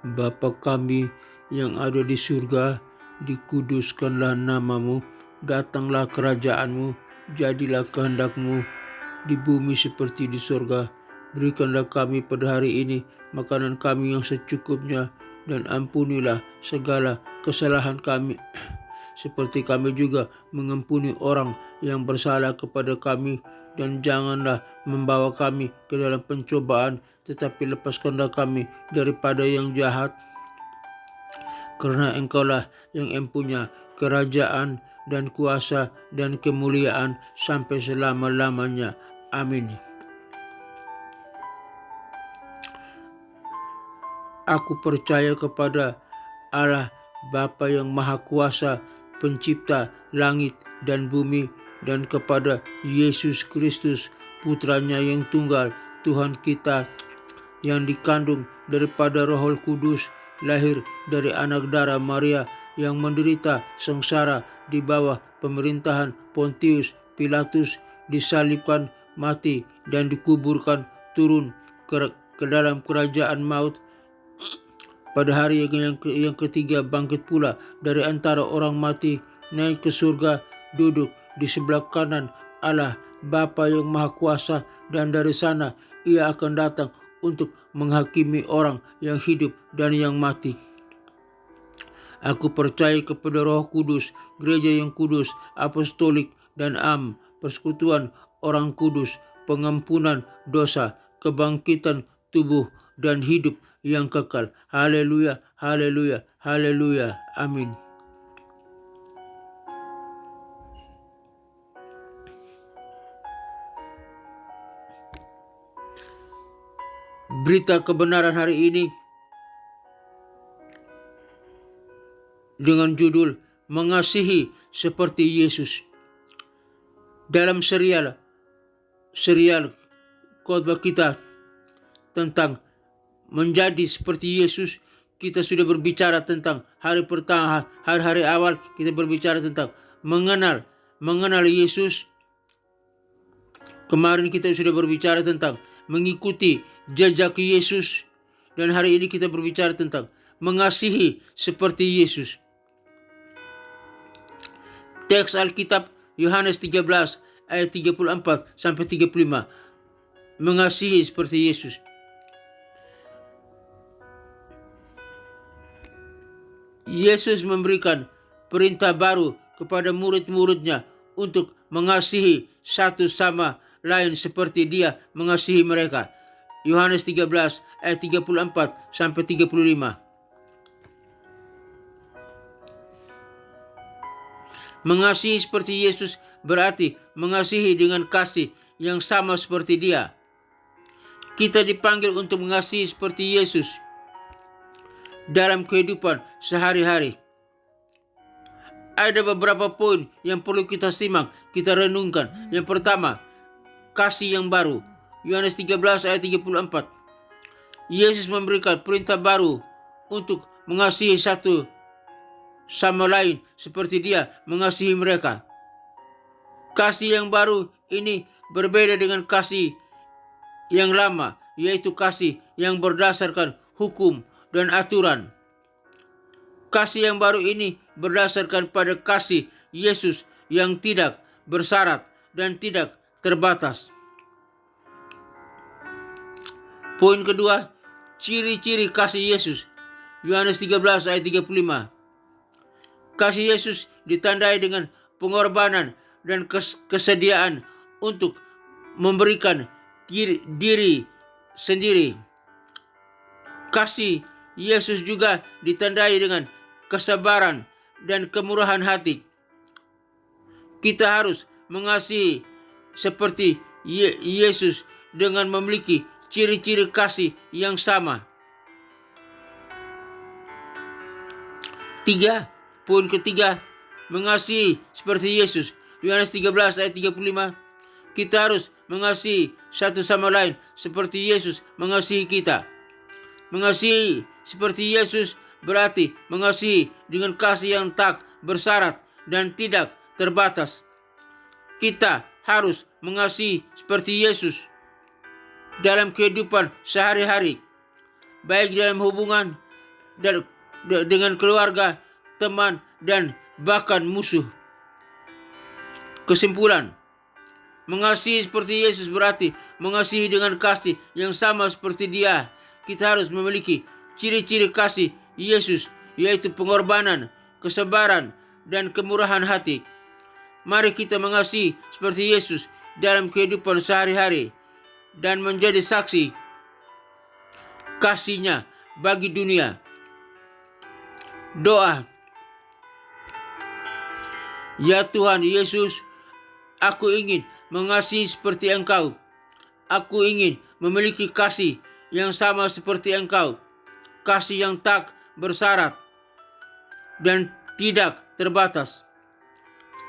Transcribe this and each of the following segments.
Bapa kami yang ada di surga, dikuduskanlah namamu, datanglah kerajaanmu, jadilah kehendakmu di bumi seperti di surga. Berikanlah kami pada hari ini makanan kami yang secukupnya, dan ampunilah segala kesalahan kami seperti kami juga mengampuni orang yang bersalah kepada kami, dan janganlah membawa kami ke dalam pencobaan, tetapi lepaskanlah kami daripada yang jahat. Karena Engkaulah yang empunya kerajaan dan kuasa dan kemuliaan sampai selama-lamanya. Amin. Aku percaya kepada Allah Bapa yang Maha Kuasa, pencipta langit dan bumi, dan kepada Yesus Kristus, putranya yang tunggal, Tuhan kita, yang dikandung daripada Roh Kudus, lahir dari anak darah Maria, yang menderita sengsara di bawah pemerintahan Pontius Pilatus, disalibkan, mati, dan dikuburkan, turun ke dalam kerajaan maut. Pada hari yang ketiga bangkit pula dari antara orang mati, naik ke surga, duduk di sebelah kanan Allah Bapa yang Maha Kuasa, dan dari sana ia akan datang untuk menghakimi orang yang hidup dan yang mati. Aku percaya kepada Roh Kudus, gereja yang kudus, apostolik, dan persekutuan orang kudus, pengampunan dosa, kebangkitan tubuh, dan hidup yang kekal. Haleluya, haleluya, haleluya. Amin. Berita kebenaran hari ini dengan judul Mengasihi Seperti Yesus. Dalam serial khotbah kita tentang menjadi seperti Yesus, kita sudah berbicara tentang hari pertama, hari-hari awal kita berbicara tentang mengenal Yesus. Kemarin kita sudah berbicara tentang mengikuti jejak Yesus, dan hari ini kita berbicara tentang mengasihi seperti Yesus. Teks Alkitab Yohanes 13 ayat 34 sampai 35. Mengasihi seperti Yesus. Yesus memberikan perintah baru kepada murid-muridnya untuk mengasihi satu sama lain seperti Dia mengasihi mereka. Yohanes 13 ayat 34 sampai 35. Mengasihi seperti Yesus berarti mengasihi dengan kasih yang sama seperti Dia. Kita dipanggil untuk mengasihi seperti Yesus dalam kehidupan sehari-hari. Ada beberapa poin yang perlu kita simak, kita renungkan. Yang pertama, kasih yang baru. Yohanes 13 ayat 34. Yesus memberikan perintah baru untuk mengasihi satu sama lain seperti Dia mengasihi mereka. Kasih yang baru ini berbeda dengan kasih yang lama, yaitu kasih yang berdasarkan hukum dan aturan. Kasih yang baru ini berdasarkan pada kasih Yesus yang tidak bersyarat dan tidak terbatas. Poin kedua, ciri-ciri kasih Yesus. Yohanes 13 ayat 35. Kasih Yesus ditandai dengan pengorbanan dan kesediaan untuk memberikan diri sendiri. Kasih Yesus juga ditandai dengan kesabaran dan kemurahan hati. Kita harus mengasihi seperti Yesus dengan memiliki ciri-ciri kasih yang sama. 3. Poin ketiga, mengasihi seperti Yesus. Yohanes 13 ayat 35. Kita harus mengasihi satu sama lain seperti Yesus mengasihi kita. Mengasihi seperti Yesus berarti mengasihi dengan kasih yang tak bersyarat dan tidak terbatas. Kita harus mengasihi seperti Yesus dalam kehidupan sehari-hari, baik dalam hubungan dengan keluarga, teman, dan bahkan musuh. Kesimpulan, mengasihi seperti Yesus berarti mengasihi dengan kasih yang sama seperti Dia. Kita harus memiliki ciri-ciri kasih Yesus, yaitu pengorbanan, kesabaran, dan kemurahan hati. Mari kita mengasihi seperti Yesus dalam kehidupan sehari-hari dan menjadi saksi kasih-Nya bagi dunia. Doa. Ya Tuhan Yesus, aku ingin mengasihi seperti Engkau. Aku ingin memiliki kasih yang sama seperti Engkau. Kasih yang tak bersyarat dan tidak terbatas.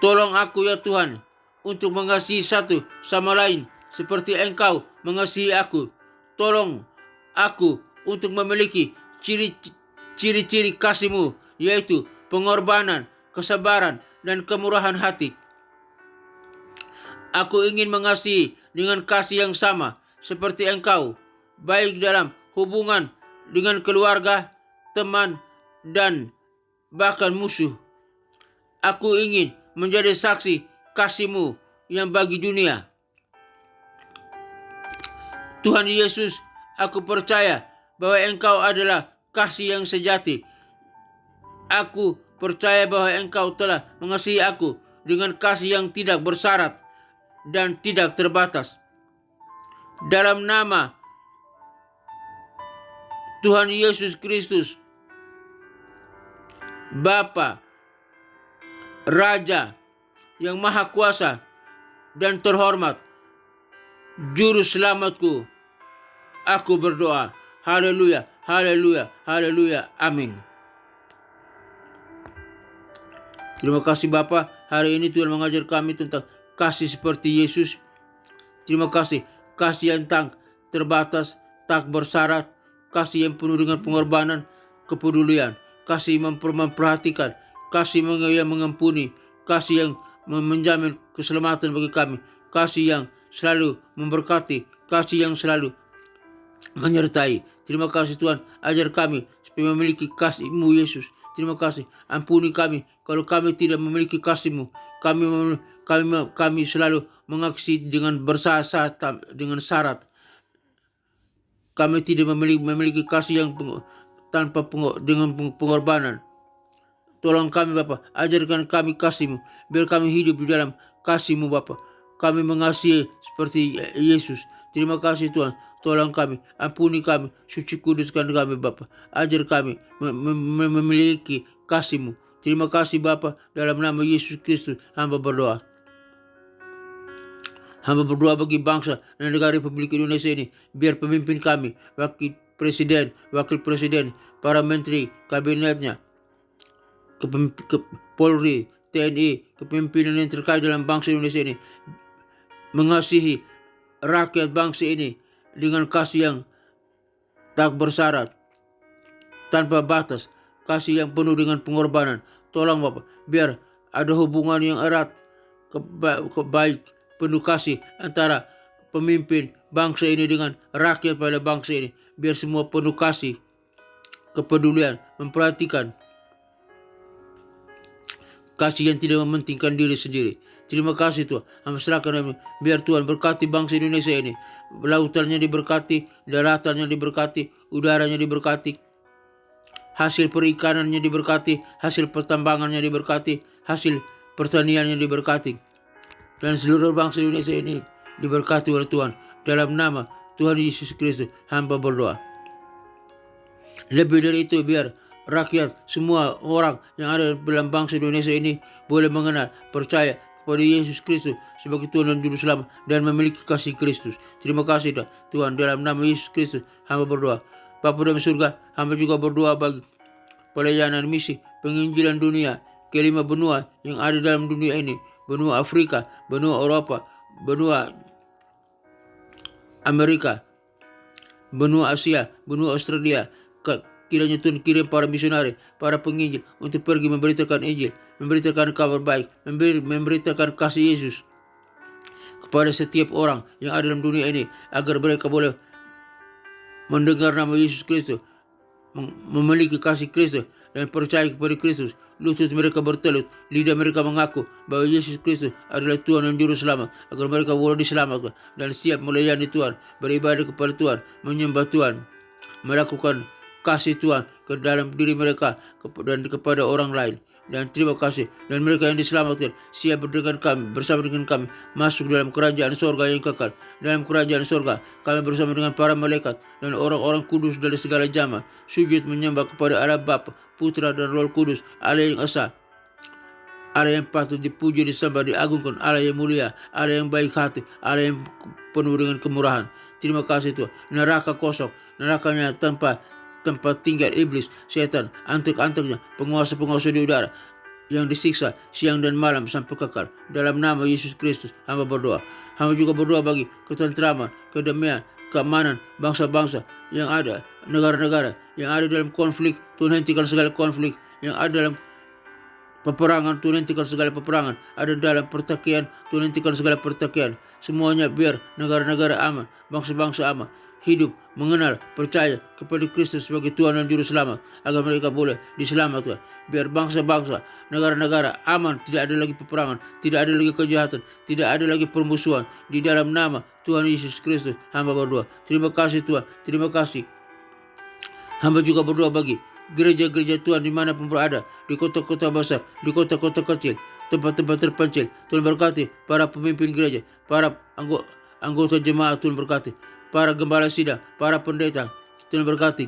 Tolong aku ya Tuhan untuk mengasihi satu sama lain seperti Engkau mengasihi aku. Tolong aku untuk memiliki ciri-ciri kasih-Mu, yaitu pengorbanan, kesabaran, dan kemurahan hati. Aku ingin mengasihi dengan kasih yang sama seperti Engkau, baik dalam hubungan dengan keluarga, teman, dan bahkan musuh. Aku ingin menjadi saksi kasih-Mu yang bagi dunia. Tuhan Yesus, aku percaya bahwa Engkau adalah kasih yang sejati. Aku percaya bahwa Engkau telah mengasihi aku dengan kasih yang tidak bersyarat dan tidak terbatas. Dalam nama Tuhan Yesus Kristus, Bapa, Raja yang Maha Kuasa dan terhormat, Juru Selamatku, aku berdoa. Haleluya, haleluya, haleluya, amin. Terima kasih Bapa, hari ini Tuhan mengajar kami tentang kasih seperti Yesus. Terima kasih, kasih yang tak terbatas, tak bersyarat, kasih yang penuh dengan pengorbanan, kepedulian, kasih memperhatikan, kasih yang mengampuni, kasih yang menjamin keselamatan bagi kami, kasih yang selalu memberkati, kasih yang selalu menyertai. Terima kasih Tuhan, ajar kami supaya memiliki kasih-Mu Yesus. Terima kasih, ampuni kami kalau kami tidak memiliki kasih-Mu. Kami selalu mengasihi dengan bersyarat, dengan syarat. Kami tidak memiliki kasih yang dengan pengorbanan. Tolong kami Bapa, ajarkan kami kasih-Mu, biar kami hidup di dalam kasih-Mu Bapa. Kami mengasihi seperti Yesus. Terima kasih Tuhan, tolong kami, ampuni kami, suci kuduskan kami Bapa. Ajar kami memiliki kasih-Mu. Terima kasih Bapa, dalam nama Yesus Kristus hamba berdoa. Hamba berdoa bagi bangsa dan negara Republik Indonesia ini, biar pemimpin kami, wakil presiden, para menteri, kabinetnya, Polri, TNI, kepemimpinan yang terkait dalam bangsa Indonesia ini, mengasihi rakyat bangsa ini dengan kasih yang tak bersyarat, tanpa batas, kasih yang penuh dengan pengorbanan. Tolong Bapak, biar ada hubungan yang erat, baik, penuh kasih antara pemimpin bangsa ini dengan rakyat pada bangsa ini. Biar semua penuh kasih, kepedulian, memperhatikan, kasih yang tidak mementingkan diri sendiri. Terima kasih Tuhan. Hamba serahkan, biar Tuhan berkati bangsa Indonesia ini. Lautannya diberkati, daratannya diberkati, udaranya diberkati, hasil perikanannya diberkati, hasil pertambangannya diberkati, hasil pertaniannya diberkati, dan seluruh bangsa Indonesia ini diberkati oleh Tuhan. Dalam nama Tuhan Yesus Kristus hamba berdoa. Lebih dari itu, biar rakyat, semua orang yang ada dalam bangsa Indonesia ini boleh mengenal, percaya kepada Yesus Kristus sebagai Tuhan dan Juru Selamat dan memiliki kasih Kristus. Terima kasih Tuhan, dalam nama Yesus Kristus hamba berdoa. Bapa dalam surga, hamba juga berdoa bagi pelayanan misi penginjilan dunia ke 5 benua yang ada dalam dunia ini, benua Afrika, benua Eropa, benua Amerika, benua Asia, benua Australia. Kiranya Tuhan kirim para misionari, para penginjil untuk pergi memberitakan Injil, memberitakan kabar baik, memberitakan kasih Yesus kepada setiap orang yang ada dalam dunia ini, agar mereka boleh mendengar nama Yesus Kristus, memiliki kasih Kristus dan percaya kepada Kristus, lutut mereka bertelut, lidah mereka mengaku bahwa Yesus Kristus adalah Tuhan dan Juru Selamat, agar mereka boleh diselamatkan dan siap melayani Tuhan, beribadah kepada Tuhan, menyembah Tuhan, melakukan kasih Tuhan ke dalam diri mereka dan kepada orang lain. Dan terima kasih, dan mereka yang diselamatkan siap bersama dengan kami masuk dalam kerajaan sorga yang kekal. Dalam kerajaan sorga kami bersama dengan para malaikat dan orang-orang kudus dari segala zaman sujud menyembah kepada Allah Bapa, Putra dan Roh Kudus, Allah yang esa, Allah yang patut dipuji, disembah, diagungkan, Allah yang mulia, Allah yang baik hati, Allah yang penuh dengan kemurahan. Terima kasih Tuhan. Neraka kosong, nerakanya tempat tinggal iblis, setan, antek-anteknya, penguasa-penguasa di udara yang disiksa siang dan malam sampai kekal. Dalam nama Yesus Kristus hamba berdoa. Hamba juga berdoa bagi ketentraman, kedamaian, keamanan bangsa-bangsa yang ada, negara-negara yang ada dalam konflik. Tuhan hentikan segala konflik yang ada dalam peperangan. Tuhan hentikan segala peperangan ada dalam pertikaian. Tuhan hentikan segala pertikaian. Semuanya biar negara-negara aman, bangsa-bangsa aman, hidup, mengenal, percaya kepada Kristus sebagai Tuhan dan Juru Selamat, agar mereka boleh diselamatkan. Biar bangsa-bangsa, negara-negara aman, tidak ada lagi peperangan, tidak ada lagi kejahatan, tidak ada lagi permusuhan. Di dalam nama Tuhan Yesus Kristus hamba berdoa. Terima kasih Tuhan, terima kasih. Hamba juga berdoa bagi gereja-gereja Tuhan dimanapun berada, di kota-kota besar, di kota-kota kecil, tempat-tempat terpencil. Tuhan berkati para pemimpin gereja, para anggota jemaat. Tuhan berkati para gembala sidang, para pendeta. Tuhan berkati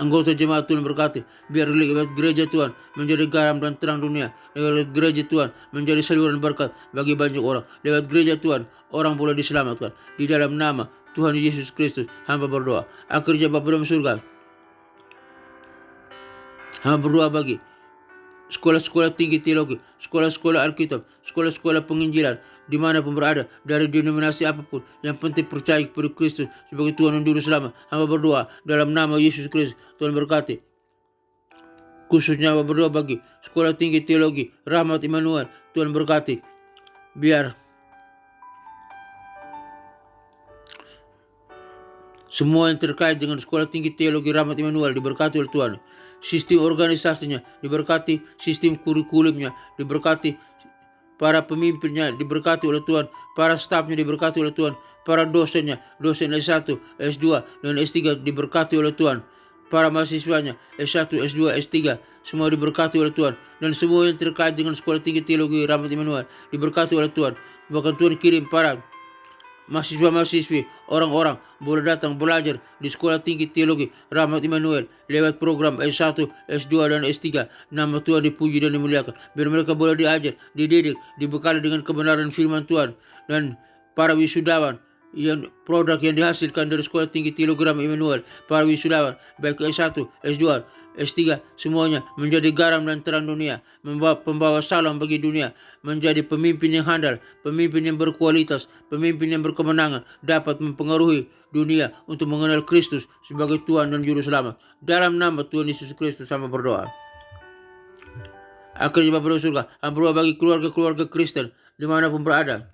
anggota jemaat. Tuhan berkati biar lewat gereja Tuhan menjadi garam dan terang dunia. Lewat gereja Tuhan menjadi saluran berkat bagi banyak orang. Lewat gereja Tuhan orang boleh diselamatkan. Di dalam nama Tuhan Yesus Kristus hamba berdoa. Akhirnya Bapa dalam surga, hamba berdoa bagi sekolah-sekolah tinggi teologi, sekolah-sekolah Alkitab, sekolah-sekolah penginjilan, dimanapun berada, dari denominasi apapun, yang penting percaya kepada Kristus sebagai Tuhan dan Juru Selamat. Hamba berdoa dalam nama Yesus Kristus. Tuhan berkati. Khususnya hamba berdoa bagi sekolah tinggi teologi Rahmat Immanuel. Tuhan berkati. Biar semua yang terkait dengan sekolah tinggi teologi Rahmat Immanuel diberkati oleh Tuhan. Sistem organisasinya diberkati, sistem kurikulumnya diberkati, para pemimpinnya diberkati oleh Tuhan, para stafnya diberkati oleh Tuhan, para dosennya, dosen S1, S2, dan S3 diberkati oleh Tuhan, para mahasiswanya S1, S2, S3 semua diberkati oleh Tuhan, dan semua yang terkait dengan sekolah tinggi teologi Rahmat Immanuel diberkati oleh Tuhan. Bahkan Tuhan kirim para mahasiswa-mahasiswi, orang-orang boleh datang belajar di sekolah tinggi teologi Rahmat Immanuel lewat program S1, S2, dan S3. Nama Tuhan dipuji dan dimuliakan. Biar mereka boleh diajar, dididik, dibekali dengan kebenaran firman Tuhan. Dan para wisudawan, yang produk yang dihasilkan dari sekolah tinggi teologi Rahmat Immanuel, para wisudawan baik S1, S2, S3 semuanya menjadi garam dan terang dunia, pembawa salam bagi dunia, menjadi pemimpin yang handal, pemimpin yang berkualitas, pemimpin yang berkemenangan, dapat mempengaruhi dunia untuk mengenal Kristus sebagai Tuhan dan Juru Selamat. Dalam nama Tuhan Yesus Kristus hamba berdoa. Akhirnya Bapa di surga, hamba berdoa bagi keluarga-keluarga Kristen dimanapun berada.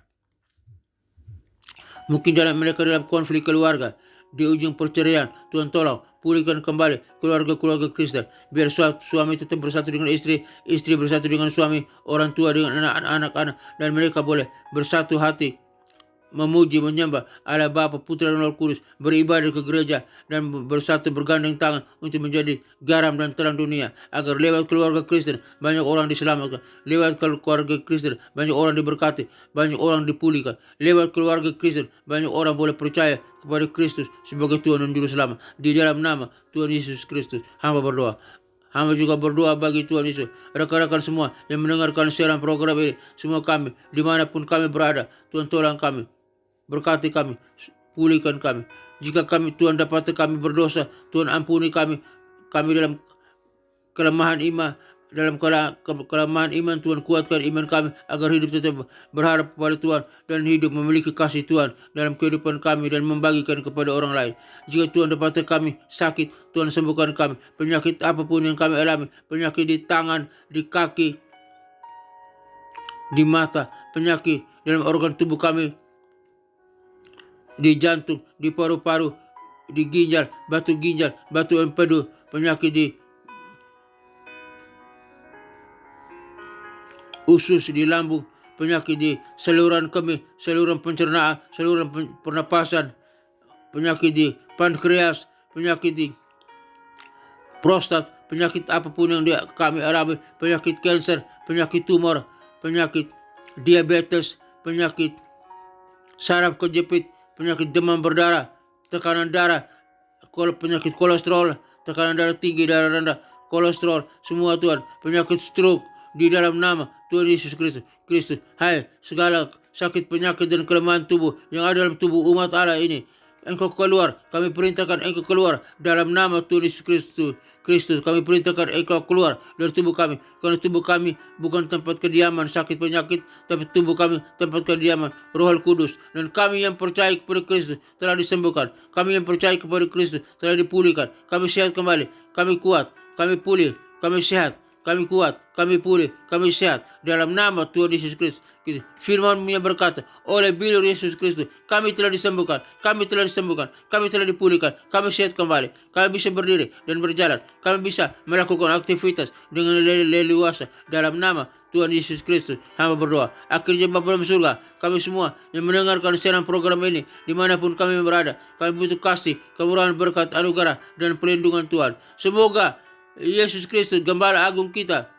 Mungkin mereka dalam konflik keluarga, di ujung perceraian, Tuhan tolong pulihkan kembali keluarga-keluarga Kristen. Biar suami tetap bersatu dengan istri, istri bersatu dengan suami, orang tua dengan anak-anak, dan mereka boleh bersatu hati, memuji, menyembah Allah Bapa, Putra dan Roh Kudus, beribadah ke gereja, dan bersatu bergandeng tangan untuk menjadi garam dan terang dunia, agar lewat keluarga Kristen banyak orang diselamatkan, lewat keluarga Kristen banyak orang diberkati, banyak orang dipulihkan, lewat keluarga Kristen banyak orang boleh percaya kepada Kristus sebagai Tuhan dan Juru Selamat. Di dalam nama Tuhan Yesus Kristus hamba berdoa. Hamba juga berdoa bagi Tuhan Yesus, rekan-rekan semua yang mendengarkan siaran program ini, semua kami dimanapun kami berada. Tuhan tolong kami, berkati kami, pulihkan kami. Jika Tuhan dapati kami berdosa, Tuhan ampuni kami dalam kelemahan iman, dalam kelemahan iman Tuhan kuatkan iman kami agar hidup tetap berharap kepada Tuhan dan hidup memiliki kasih Tuhan dalam kehidupan kami dan membagikan kepada orang lain. Jika Tuhan dapati kami sakit, Tuhan sembuhkan kami. Penyakit apapun yang kami alami, penyakit di tangan, di kaki, di mata, penyakit dalam organ tubuh kami, di jantung, di paru-paru, di ginjal, batu empedu, penyakit di usus, di lambung, penyakit di saluran kemih, saluran pencernaan, saluran pernapasan, penyakit di pankreas, penyakit di prostat, penyakit apapun yang kami alami, penyakit kanker, penyakit tumor, penyakit diabetes, penyakit saraf kejepit, penyakit demam berdarah, tekanan darah, penyakit kolesterol, tekanan darah tinggi, darah rendah, kolesterol, semua Tuhan, penyakit stroke, di dalam nama Tuhan Yesus Kristus. Hai, segala sakit, penyakit dan kelemahan tubuh yang ada dalam tubuh umat Allah ini, Engkau keluar, kami perintahkan Engkau keluar dalam nama Tuhan Yesus Kristus. Kami perintahkan Engkau keluar dari tubuh kami, karena tubuh kami bukan tempat kediaman sakit penyakit, tapi tubuh kami tempat kediaman Roh Kudus. Dan kami yang percaya kepada Kristus telah disembuhkan, kami yang percaya kepada Kristus telah dipulihkan, kami sehat kembali, kami kuat, kami pulih, kami sehat, kami kuat, kami pulih, kami sehat dalam nama Tuhan Yesus Kristus. Firman-Nya berkata, oleh bilur Yesus Kristus kami telah disembuhkan, kami telah disembuhkan, kami telah dipulihkan, kami sehat kembali, kami bisa berdiri dan berjalan, kami bisa melakukan aktivitas dengan leluasa dalam nama Tuhan Yesus Kristus. Hamba berdoa, akhirnya Bapa dalam surga, kami semua yang mendengarkan siaran program ini dimanapun kami berada, kami butuh kasih, kemurahan, berkat, anugerah dan perlindungan Tuhan. Semoga Yesus Kristus, Gembala Agung kita,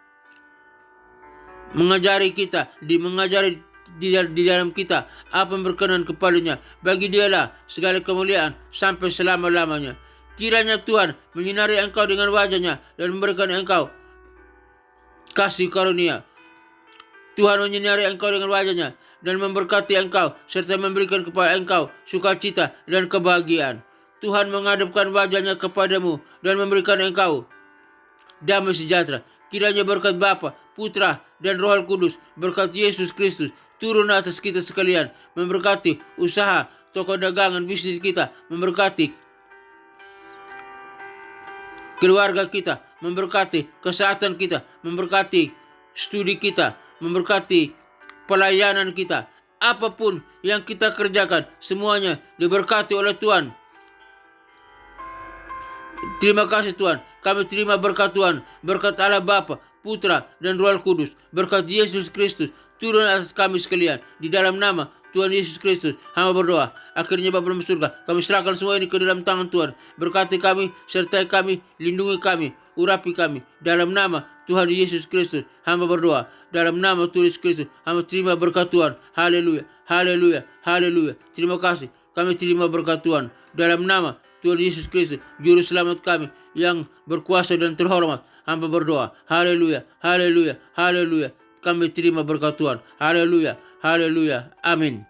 mengajari kita, mengajari di dalam kita apa yang berkenan kepadanya. Bagi Dialah segala kemuliaan sampai selama-lamanya. Kiranya Tuhan menyinari engkau dengan wajah-Nya dan memberikan engkau kasih karunia. Tuhan menyinari engkau dengan wajah-Nya dan memberkati engkau serta memberikan kepada engkau sukacita dan kebahagiaan. Tuhan menghadapkan wajah-Nya kepadamu dan memberikan engkau damai sejahtera. Kiranya berkat Bapa, Putra, dan Roh Kudus, berkat Yesus Kristus turun atas kita sekalian, memberkati usaha, toko dagangan, bisnis kita, memberkati keluarga kita, memberkati kesehatan kita, memberkati studi kita, memberkati pelayanan kita. Apapun yang kita kerjakan, semuanya diberkati oleh Tuhan. Terima kasih Tuhan. Kami terima berkat Tuhan, berkat Allah Bapa, Putra, dan Roh Kudus, berkat Yesus Kristus turun atas kami sekalian. Di dalam nama Tuhan Yesus Kristus, hamba berdoa. Akhirnya Bapa dalam surga, kami serahkan semua ini ke dalam tangan Tuhan. Berkati kami, sertai kami, lindungi kami, urapi kami. Dalam nama Tuhan Yesus Kristus, hamba berdoa. Dalam nama Tuhan Yesus Kristus, hamba terima berkat Tuhan. Haleluya, haleluya, haleluya. Terima kasih, kami terima berkat Tuhan. Dalam nama Tuhan Yesus Kristus, Juru Selamat kami yang berkuasa dan terhormat, hamba berdoa. Haleluya, haleluya, haleluya. Kami terima berkat Tuhan. Haleluya, haleluya. Amin.